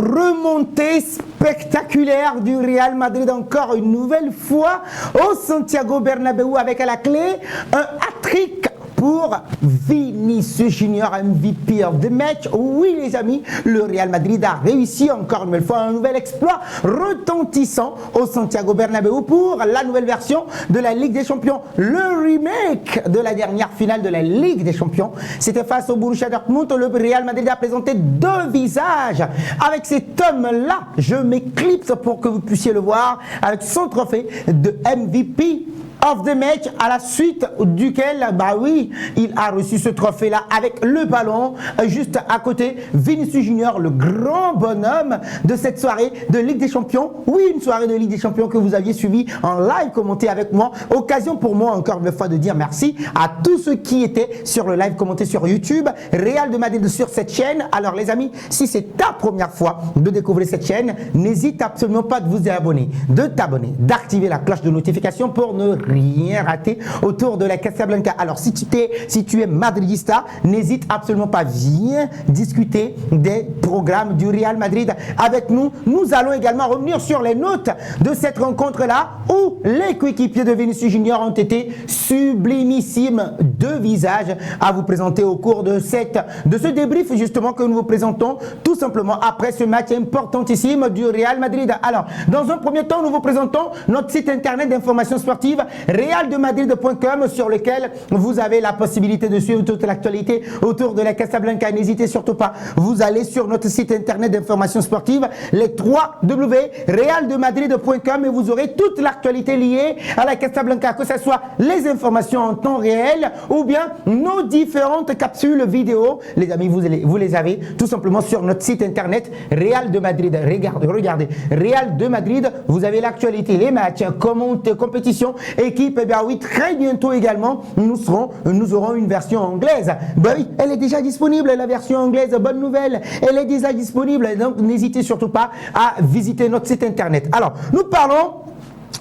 remontée spectaculaire du Real Madrid encore une nouvelle fois au Santiago Bernabéu avec à la clé un hat-trick pour Vinicius Junior, MVP of the match. Oui les amis, le Real Madrid a réussi encore une fois un nouvel exploit retentissant au Santiago Bernabéu pour la nouvelle version de la Ligue des Champions. Le remake de la dernière finale de la Ligue des Champions, c'était face au Borussia Dortmund. Le Real Madrid a présenté deux visages. Avec cet homme-là, je m'éclipse pour que vous puissiez le voir, avec son trophée de MVP of the match, à la suite duquel, bah oui, il a reçu ce trophée-là avec le ballon, juste à côté, Vinicius Junior, le grand bonhomme de cette soirée de Ligue des Champions. Oui, une soirée de Ligue des Champions que vous aviez suivie en live, commenté avec moi. Occasion pour moi, encore une fois, de dire merci à tous ceux qui étaient sur le live commenté sur YouTube, Real de Madrid sur cette chaîne. Alors les amis, si c'est ta première fois de découvrir cette chaîne, n'hésite absolument pas de vous abonner, de t'abonner, d'activer la cloche de notification pour ne rien rater autour de la Casablanca. Alors si tu es madridista, n'hésite absolument pas, viens discuter des programmes du Real Madrid avec nous. Nous allons également revenir sur les notes de cette rencontre-là où les coéquipiers de Vinicius Junior ont été sublimissimes. Deux visages à vous présenter au cours de ce débrief justement que nous vous présentons tout simplement après ce match importantissime du Real Madrid. Alors, dans un premier temps, nous vous présentons notre site internet d'information sportive realdemadrid.com sur lequel vous avez la possibilité de suivre toute l'actualité autour de la Casablanca. N'hésitez surtout pas, vous allez sur notre site internet d'information sportive, les 3 realdemadrid.com et vous aurez toute l'actualité liée à la Casablanca, que ce soit les informations en temps réel ou bien nos différentes capsules vidéo. Les amis, vous les avez tout simplement sur notre site internet Real de Madrid. Regardez, Real de Madrid, vous avez l'actualité, les matchs, compétitions, équipe. Et bien oui, très bientôt également, nous aurons une version anglaise. Ben oui, elle est déjà disponible, la version anglaise, bonne nouvelle, elle est déjà disponible. Donc n'hésitez surtout pas à visiter notre site internet. Alors, nous parlons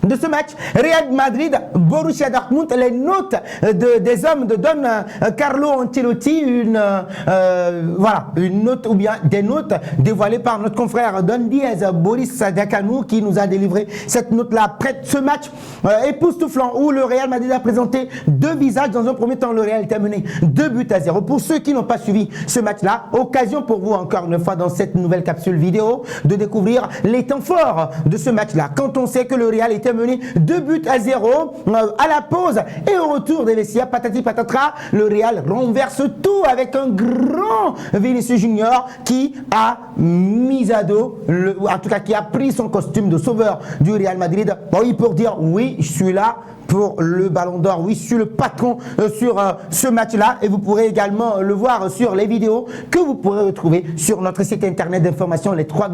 de ce match, Real Madrid, Borussia Dortmund, les notes des hommes de Don Carlo Ancelotti, une note ou bien des notes dévoilées par notre confrère Don Diaz, Boris Dakanou, qui nous a délivré cette note-là après ce match époustouflant où le Real Madrid a présenté deux visages. Dans un premier temps, le Real était mené 2-0. Pour ceux qui n'ont pas suivi ce match-là, occasion pour vous encore une fois dans cette nouvelle capsule vidéo de découvrir les temps forts de ce match-là. Quand on sait que le Real était mené 2-0 à la pause et au retour des vestiaires, patati patatra, le Real renverse tout avec un grand Vinicius Junior qui a mis à dos, en tout cas qui a pris son costume de sauveur du Real Madrid. Oui, pour dire oui, je suis là pour le Ballon d'Or. Oui, je suis le patron sur ce match-là et vous pourrez également le voir sur les vidéos que vous pourrez retrouver sur notre site internet d'information, les 3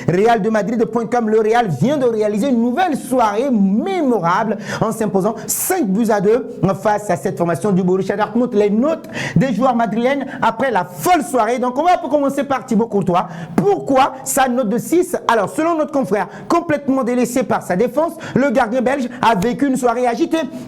realdemadrid.com. Le Real vient de réaliser une nouvelle soirée mémorable en s'imposant 5-2 face à cette formation du Borussia Dortmund. Les notes des joueurs madrilènes après la folle soirée. Donc on va commencer par Thibaut Courtois. Pourquoi sa note de 6? Alors selon notre confrère, complètement délaissé par sa défense, le gardien belge a vécu une soirée agitée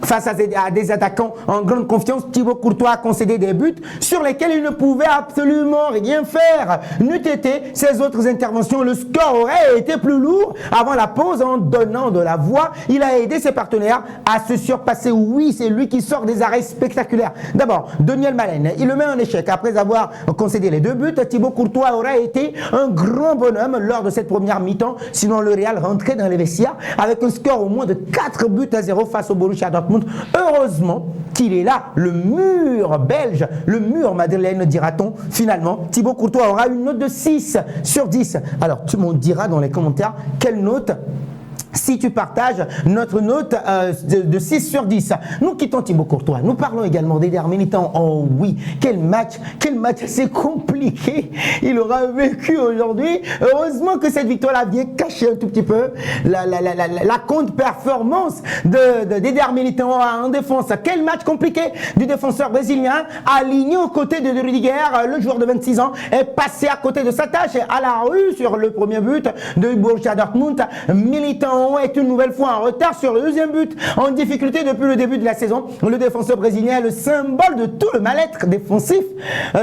face à des attaquants en grande confiance. Thibaut Courtois a concédé des buts sur lesquels il ne pouvait absolument rien faire. N'eût été ses autres interventions, le score aurait été plus lourd. Avant la pause, en donnant de la voix, il a aidé ses partenaires à se surpasser. Oui, c'est lui qui sort des arrêts spectaculaires. D'abord, Daniel Malen, il le met en échec après avoir concédé les deux buts. Thibaut Courtois aurait été un grand bonhomme lors de cette première mi-temps. Sinon, le Real rentrait dans les vestiaires avec un score au moins de 4-0 face au Borussia Dortmund. Heureusement qu'il est là, le mur belge, le mur madrilène, dira-t-on. Finalement, Thibaut Courtois aura une note de 6 sur 10. Alors, tu m'en diras dans les commentaires quelle note si tu partages notre note de 6 sur 10. Nous quittons Thibaut Courtois. Nous parlons également d'Eder Militão. Oh oui, quel match c'est compliqué. Il aura vécu aujourd'hui. Heureusement que cette victoire-là vient cacher un tout petit peu la contre-performance d'Eder Militão en défense. Quel match compliqué du défenseur brésilien aligné aux côtés de Rudiger. Le joueur de 26 ans est passé à côté de sa tâche à la rue sur le premier but de Borussia Dortmund. Militão Militão est une nouvelle fois en retard sur le deuxième but, en difficulté depuis le début de la saison. Le défenseur brésilien est le symbole de tout le mal-être défensif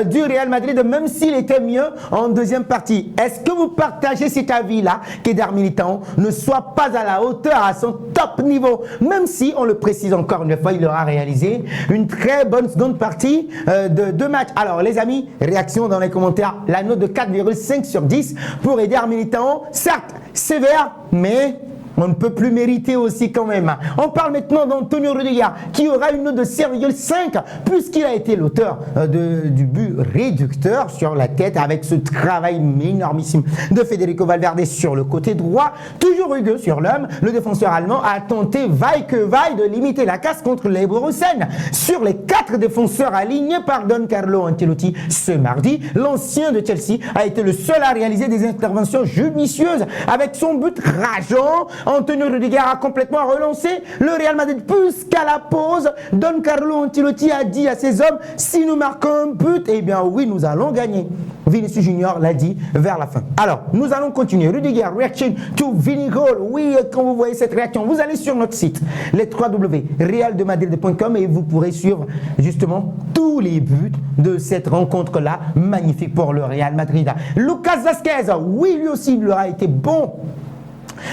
du Real Madrid, même s'il était mieux en deuxième partie. Est-ce que vous partagez cet avis-là, qu'Eder Militão ne soit pas à la hauteur, à son top niveau, même si, on le précise encore une fois, il aura réalisé une très bonne seconde partie de deux matchs. Alors les amis, réaction dans les commentaires, la note de 4,5 sur 10 pour Eder Militão, certes sévère, mais on ne peut plus mériter aussi quand même. On parle maintenant d'Antonio Rudiger qui aura une note de 6,5 puisqu'il a été l'auteur du but réducteur sur la tête avec ce travail énormissime de Federico Valverde sur le côté droit. Toujours rugueux sur l'homme, le défenseur allemand a tenté vaille que vaille de limiter la casse contre les Borussen. Sur les 4 défenseurs alignés par Don Carlo Ancelotti ce mardi, l'ancien de Chelsea a été le seul à réaliser des interventions judicieuses avec son but rageant. Antonio Rudiger a complètement relancé le Real Madrid jusqu'à la pause. Don Carlo Ancelotti a dit à ses hommes, si nous marquons un but, eh bien oui, nous allons gagner. Vinicius Junior l'a dit vers la fin. Alors, nous allons continuer. Rudiger, reaction to Vini Goal. Oui, quand vous voyez cette réaction, vous allez sur notre site, les www.realdemadrid.com et vous pourrez suivre justement tous les buts de cette rencontre-là. Magnifique pour le Real Madrid. Lucas Vázquez, oui, lui aussi, il aura été bon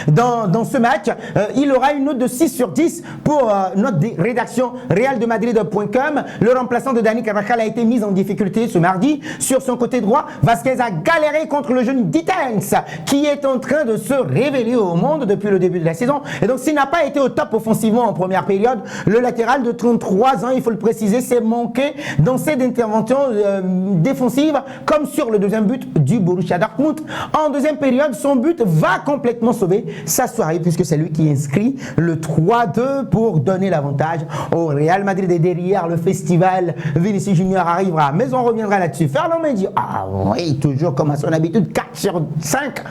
dans ce match. Il aura une note de 6 sur 10 pour notre rédaction realdemadrid.com. Le remplaçant de Dani Carvajal a été mis en difficulté ce mardi sur son côté droit. Vázquez a galéré contre le jeune Ditens qui est en train de se révéler au monde depuis le début de la saison. Et donc s'il n'a pas été au top offensivement en première période, le latéral de 33 ans, il faut le préciser, s'est manqué dans cette intervention défensive comme sur le deuxième but du Borussia Dortmund. En deuxième période, son but va complètement sauver sa soirée puisque c'est lui qui inscrit le 3-2 pour donner l'avantage au Real Madrid. Et derrière le festival, Vinicius Junior arrivera, mais on reviendra là-dessus. Ferland Mendy, ah oui, toujours comme à son habitude, 4 sur 5,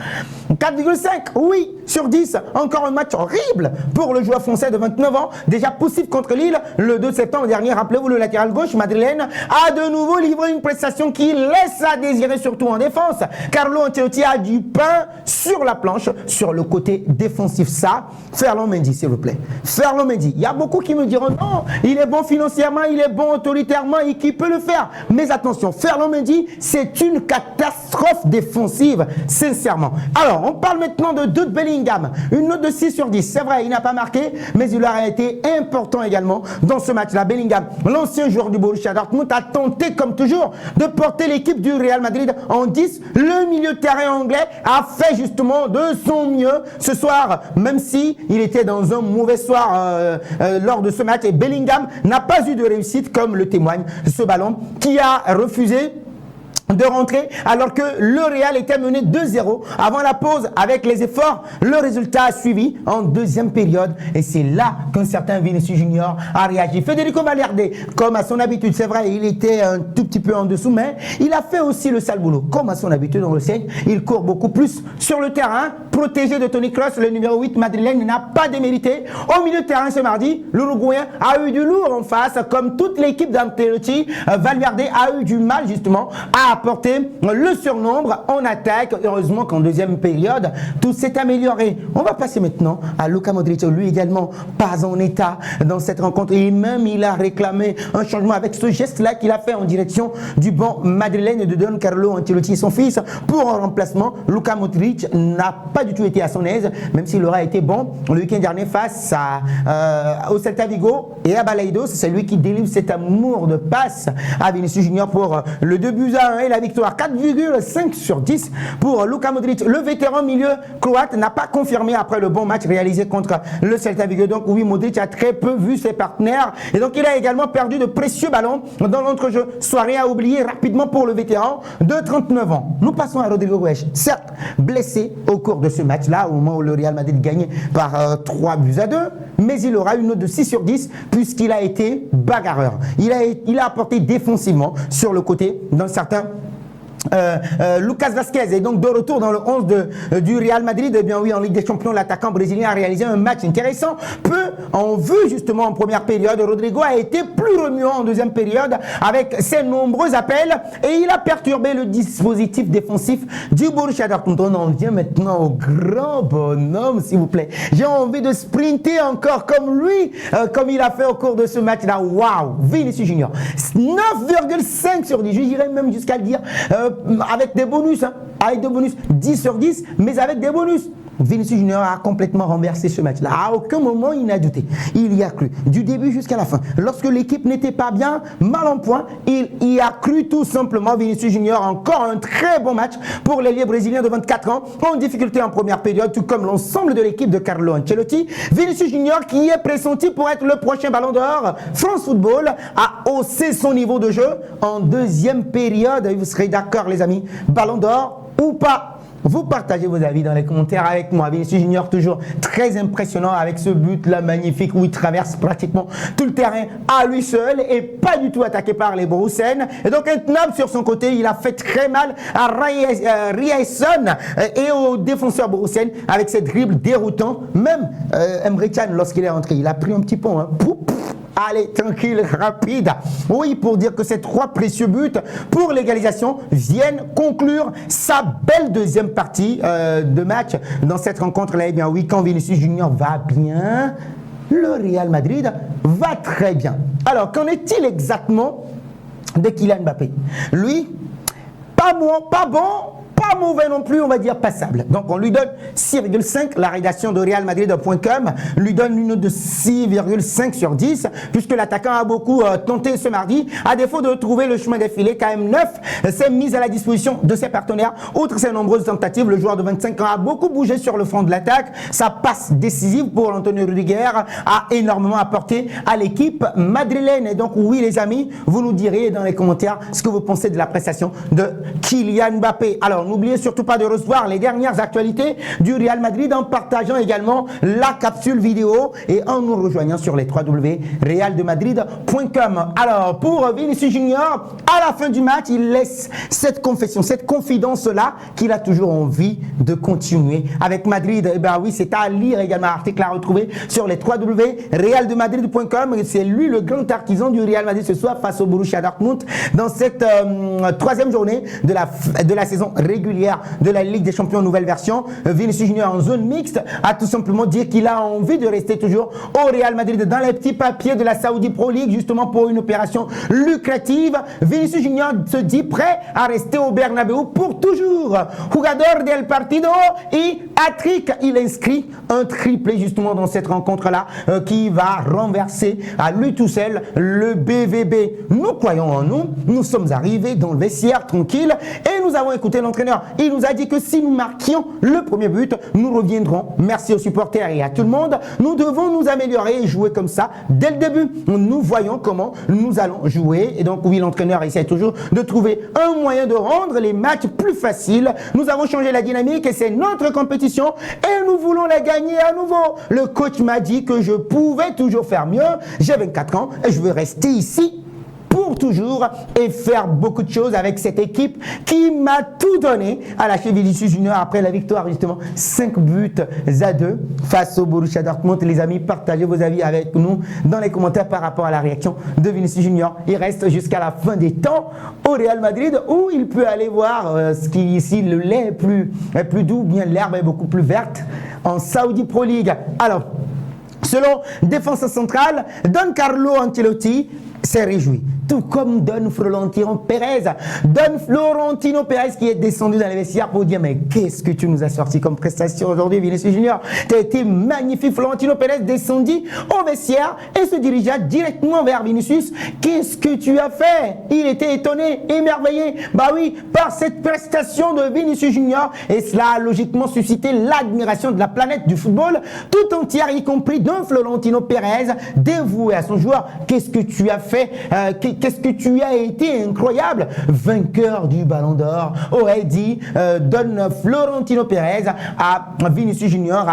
4,5, oui, sur 10. Encore un match horrible pour le joueur français de 29 ans, déjà poussif contre Lille le 2 septembre dernier. Rappelez-vous, le latéral gauche madrilène a de nouveau livré une prestation qui laisse à désirer, surtout en défense. Carlo Ancelotti a du pain sur la planche, sur le côté défensif. Ça, Ferland Mendy, s'il vous plaît. Ferland Mendy. Il y a beaucoup qui me diront non, il est bon financièrement, il est bon autoritairement et qui peut le faire. Mais attention, Ferland Mendy, c'est une catastrophe défensive, sincèrement. Alors, on parle maintenant de Jude Bellingham. Une note de 6 sur 10. C'est vrai, il n'a pas marqué, mais il aura été important également dans ce match-là. Bellingham, l'ancien joueur du Borussia Dortmund, a tenté, comme toujours, de porter l'équipe du Real Madrid en 10. Le milieu de terrain anglais a fait justement de son mieux ce soir, même si il était dans un mauvais soir lors de ce match. Et Bellingham n'a pas eu de réussite, comme le témoigne ce ballon qui a refusé de rentrer alors que le Real était mené 2-0 avant la pause. Avec les efforts, le résultat a suivi en deuxième période et c'est là qu'un certain Vinicius Junior a réagi. Federico Valverde, comme à son habitude, c'est vrai, il était un tout petit peu en dessous, mais il a fait aussi le sale boulot. Comme à son habitude, on le sait, il court beaucoup plus sur le terrain, protégé de Toni Kroos. Le numéro 8 madrilène n'a pas démérité. Au milieu de terrain ce mardi, l'Uruguayen a eu du lourd en face, comme toute l'équipe d'Ancelotti. Valverde a eu du mal justement à apporter le surnombre en attaque. Heureusement qu'en deuxième période, tout s'est amélioré. On va passer maintenant à Luka Modric, lui également pas en état dans cette rencontre. Et même il a réclamé un changement avec ce geste-là qu'il a fait en direction du banc madrilène de Don Carlo Ancelotti et son fils pour un remplacement. Luka Modric n'a pas du tout été à son aise, même s'il aura été bon le week-end dernier face au Celta Vigo et à Balaidos. C'est lui qui délivre cet amour de passe à Vinicius Junior pour le 2-1 et la victoire. 4,5 sur 10 pour Luka Modric. Le vétéran milieu croate n'a pas confirmé après le bon match réalisé contre le Celta Vigo. Donc oui, Modric a très peu vu ses partenaires et donc il a également perdu de précieux ballons dans l'entrejeu. Soirée à oublier rapidement pour le vétéran de 39 ans. Nous passons à Rodrigo Goes, certes blessé au cours de ce match-là, au moment où le Real Madrid gagnait par 3-2, mais il aura une note de 6 sur 10 puisqu'il a été bagarreur. Il a apporté défensivement sur le côté d'un certain Lucas Vazquez est donc de retour dans le 11 du Real Madrid. Eh bien oui, en Ligue des Champions, l'attaquant brésilien a réalisé un match intéressant. Peu en vue justement en première période. Rodrigo a été plus remuant en deuxième période avec ses nombreux appels et il a perturbé le dispositif défensif du Borussia Dortmund. On en vient maintenant au grand bonhomme, s'il vous plaît. J'ai envie de sprinter encore comme lui, comme il a fait au cours de ce match-là. Waouh, Vinicius Junior. 9,5 sur 10, je dirais même jusqu'à le dire, avec des bonus, hein, avec des bonus, 10 sur 10, mais avec des bonus. Vinicius Junior a complètement renversé ce match-là. À aucun moment, il n'a douté. Il y a cru, du début jusqu'à la fin. Lorsque l'équipe n'était pas bien, mal en point, il y a cru tout simplement. Vinicius Junior, encore un très bon match pour l'ailier brésilien de 24 ans, en difficulté en première période, tout comme l'ensemble de l'équipe de Carlo Ancelotti. Vinicius Junior, qui est pressenti pour être le prochain Ballon d'Or, France Football a haussé son niveau de jeu en deuxième période. Vous serez d'accord, les amis, Ballon d'Or ou pas? Vous partagez vos avis dans les commentaires avec moi. Vinicius Junior, toujours très impressionnant avec ce but-là magnifique où il traverse pratiquement tout le terrain à lui seul et pas du tout attaqué par les Borussen. Et donc un snap sur son côté, il a fait très mal à Riasson et aux défenseurs Borussen avec ses dribbles déroutants. Même Emre Can, lorsqu'il est rentré, il a pris un petit pont. Hein. Allez, tranquille, rapide. Oui, pour dire que ces 3 précieux buts pour l'égalisation viennent conclure sa belle deuxième partie de match dans cette rencontre-là. Eh bien oui, quand Vinicius Junior va bien, le Real Madrid va très bien. Alors, qu'en est-il exactement de Kylian Mbappé? Lui, pas bon, pas mauvais non plus, on va dire passable. Donc on lui donne 6,5. La rédaction de realmadrid.com lui donne une note de 6,5 sur 10 puisque l'attaquant a beaucoup tenté ce mardi. À défaut de trouver le chemin défilé, KM9 s'est mis à la disposition de ses partenaires. Outre ses nombreuses tentatives, le joueur de 25 ans a beaucoup bougé sur le front de l'attaque. Sa passe décisive pour Antonio Rudiger a énormément apporté à l'équipe madrilène. Et donc oui les amis, vous nous direz dans les commentaires ce que vous pensez de la prestation de Kylian Mbappé. Alors n'oubliez surtout pas de recevoir les dernières actualités du Real Madrid en partageant également la capsule vidéo et en nous rejoignant sur les www.realdemadrid.com. Alors pour Vinicius Junior, à la fin du match, il laisse cette confession, cette confidence-là qu'il a toujours envie de continuer avec Madrid. Et ben oui, c'est à lire également, article à retrouver sur les www.realdemadrid.com. C'est lui le grand artisan du Real Madrid ce soir face au Borussia Dortmund dans cette troisième journée de la saison régulière de la Ligue des Champions nouvelle version. Vinicius Junior en zone mixte a tout simplement dit qu'il a envie de rester toujours au Real Madrid dans les petits papiers de la Saudi Pro League justement pour une opération lucrative. Vinicius Junior se dit prêt à rester au Bernabéu pour toujours. Jugador del partido et hat-trick. Il inscrit un triplé justement dans cette rencontre-là qui va renverser à lui tout seul le BVB. Nous croyons en nous. Nous sommes arrivés dans le vestiaire tranquille et nous avons écouté l'entraîneur. Il nous a dit que si nous marquions le premier but, nous reviendrons. Merci aux supporters et à tout le monde. Nous devons nous améliorer et jouer comme ça dès le début. Nous voyons comment nous allons jouer. Et donc oui, l'entraîneur essaie toujours de trouver un moyen de rendre les matchs plus faciles. Nous avons changé la dynamique et c'est notre compétition et nous voulons la gagner à nouveau. Le coach m'a dit que je pouvais toujours faire mieux. J'ai 24 ans et je veux rester ici pour toujours et faire beaucoup de choses avec cette équipe qui m'a tout donné à la Vinicius Junior après la victoire justement 5 buts à 2 face au Borussia Dortmund. Les amis, partagez vos avis avec nous dans les commentaires par rapport à la réaction de Vinicius Junior. Il reste jusqu'à la fin des temps au Real Madrid où il peut aller voir ce qui ici le lait est plus doux, bien l'herbe est beaucoup plus verte en Saudi Pro League. Alors selon Défense Centrale, Don Carlo Ancelotti s'est réjoui, tout comme Don Florentino Pérez. Don Florentino Pérez qui est descendu dans les vestiaires pour dire mais qu'est-ce que tu nous as sorti comme prestation aujourd'hui Vinicius Junior, tu as été magnifique. Florentino Pérez descendit au vestiaire et se dirigea directement vers Vinicius. Qu'est-ce que tu as fait? Il était étonné, émerveillé, bah oui, par cette prestation de Vinicius Junior et cela a logiquement suscité l'admiration de la planète du football tout entière, y compris Don Florentino Pérez, dévoué à son joueur. Qu'est-ce que tu as fait? qu'est-ce que tu as été incroyable, vainqueur du Ballon d'Or, aurait dit donne Florentino Pérez à Vinicius Junior,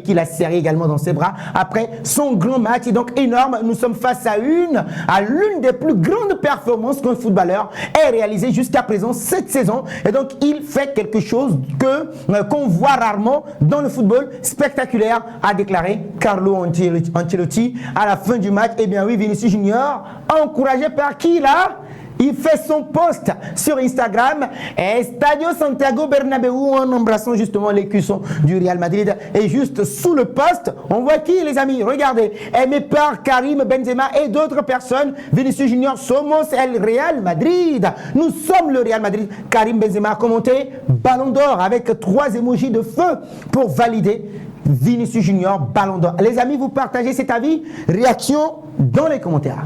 qui l'a serré également dans ses bras après son grand match. Et donc énorme, nous sommes face à l'une des plus grandes performances qu'un footballeur ait réalisé jusqu'à présent cette saison. Et donc il fait quelque chose qu'on voit rarement dans le football, spectaculaire, a déclaré Carlo Ancelotti à la fin du match. Eh bien oui, Vinicius Junior, encouragé par qui là? Il fait son post sur Instagram, Estadio Santiago Bernabéu, en embrassant justement les cuissons du Real Madrid. Et juste sous le post, on voit qui, les amis? Regardez, aimé par Karim Benzema et d'autres personnes. Vinicius Junior, somos el Real Madrid. Nous sommes le Real Madrid. Karim Benzema a commenté Ballon d'Or avec 3 émojis de feu pour valider Vinicius Junior, Ballon d'Or. Les amis, vous partagez cet avis? Réaction dans les commentaires.